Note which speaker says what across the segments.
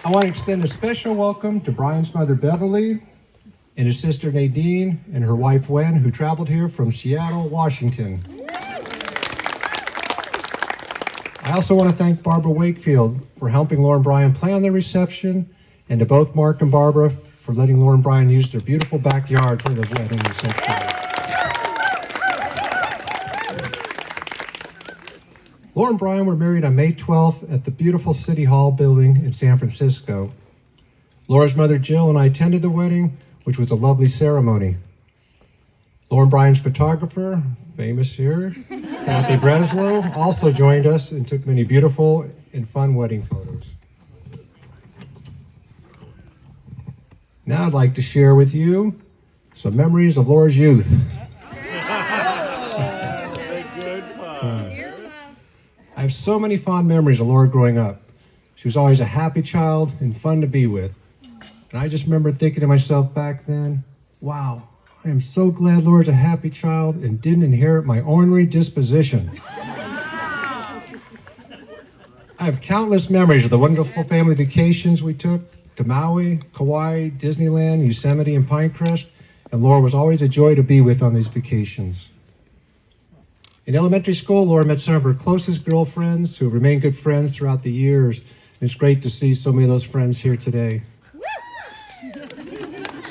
Speaker 1: I want to extend a special welcome to Brian's mother, Beverly, and his sister, Nadine, and her wife, Wen, who traveled here from Seattle, Washington. I also want to thank Barbara Wakefield for helping Laura and Brian plan their reception, and to both Mark and Barbara for letting Laura and Brian use their beautiful backyard for the wedding reception. Laura and Brian were married on May 12th at the beautiful City Hall building in San Francisco. Laura's mother, Jill, and I attended the wedding, which was a lovely ceremony. Laura and Brian's photographer, famous here, Kathy Breslow, also joined us and took many beautiful and fun wedding photos. Now I'd like to share with you some memories of Laura's youth. I have so many fond memories of Laura growing up. She was always a happy child and fun to be with. And I just remember thinking to myself back then, wow, I am so glad Laura's a happy child and didn't inherit my ornery disposition. I have countless memories of the wonderful family vacations we took to Maui, Kauai, Disneyland, Yosemite, and Pinecrest, and Laura was always a joy to be with on these vacations. In elementary school, Laura met some of her closest girlfriends who have remained good friends throughout the years. And it's great to see so many of those friends here today.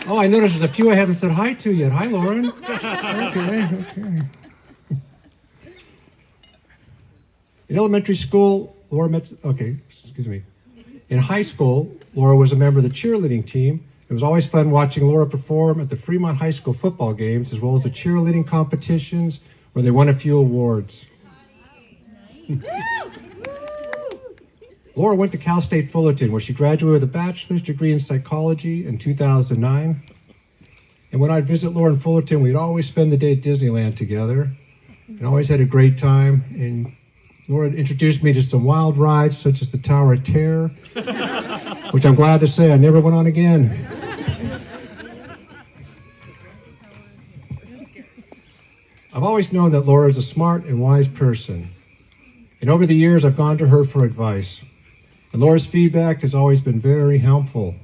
Speaker 1: Oh, I noticed there's a few I haven't said hi to yet. Hi, Lauren. Okay. In elementary school, In high school, Laura was a member of the cheerleading team. It was always fun watching Laura perform at the Fremont High School football games, as well as the cheerleading competitions, where they won a few awards. Laura went to Cal State Fullerton, where she graduated with a bachelor's degree in psychology in 2009. And when I'd visit Laura in Fullerton, we'd always spend the day at Disneyland together and always had a great time. And Laura introduced me to some wild rides, such as the Tower of Terror, which I'm glad to say I never went on again. I've always known that Laura is a smart and wise person. And over the years, I've gone to her for advice. And Laura's feedback has always been very helpful.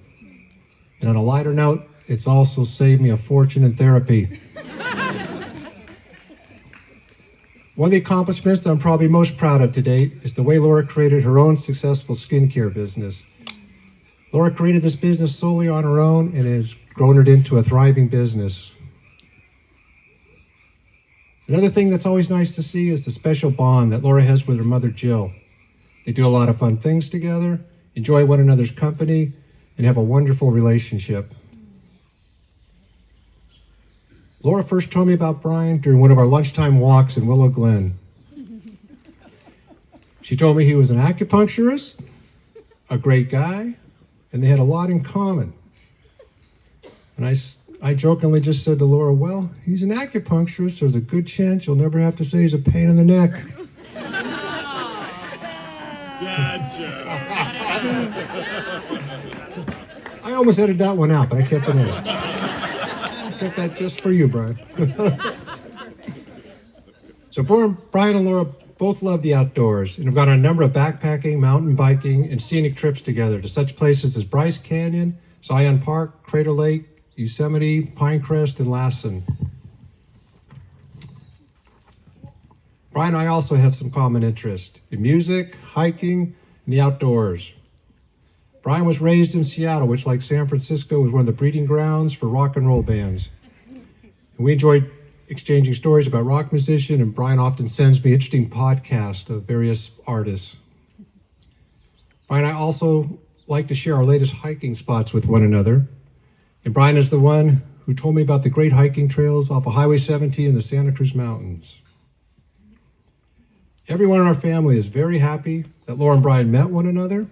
Speaker 1: And on a lighter note, it's also saved me a fortune in therapy. One of the accomplishments that I'm probably most proud of to date is the way Laura created her own successful skincare business. Laura created this business solely on her own and has grown it into a thriving business. Another thing that's always nice to see is the special bond that Laura has with her mother, Jill. They do a lot of fun things together, enjoy one another's company, and have a wonderful relationship. Laura first told me about Brian during one of our lunchtime walks in Willow Glen. She told me he was an acupuncturist, a great guy, and they had a lot in common. And I jokingly just said to Laura, well, he's an acupuncturist, so there's a good chance you'll never have to say he's a pain in the neck. I almost edited that one out, but I kept it in. I kept that just for you, Brian. So Brian and Laura both love the outdoors and have gone on a number of backpacking, mountain biking, and scenic trips together to such places as Bryce Canyon, Zion Park, Crater Lake, Yosemite, Pinecrest, and Lassen. Brian and I also have some common interests in music, hiking, and the outdoors. Brian was raised in Seattle, which, like San Francisco, was one of the breeding grounds for rock and roll bands. And we enjoyed exchanging stories about rock musicians, and Brian often sends me interesting podcasts of various artists. Brian and I also like to share our latest hiking spots with one another. And Brian is the one who told me about the great hiking trails off of Highway 17 in the Santa Cruz Mountains. Everyone in our family is very happy that Laura and Brian met one another,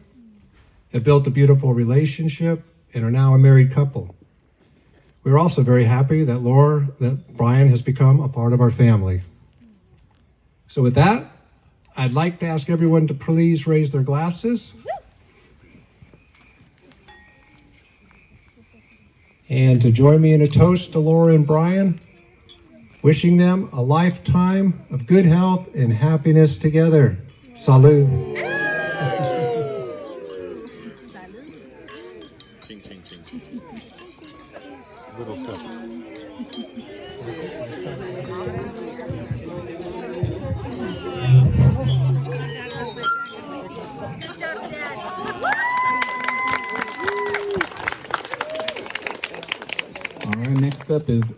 Speaker 1: have built a beautiful relationship, and are now a married couple. We're also very happy that Brian has become a part of our family. So with that, I'd like to ask everyone to please raise their glasses. And to join me in a toast to Laura and Brian, wishing them a lifetime of good health and happiness together. Salud.
Speaker 2: Little stuff.
Speaker 3: All right, next up is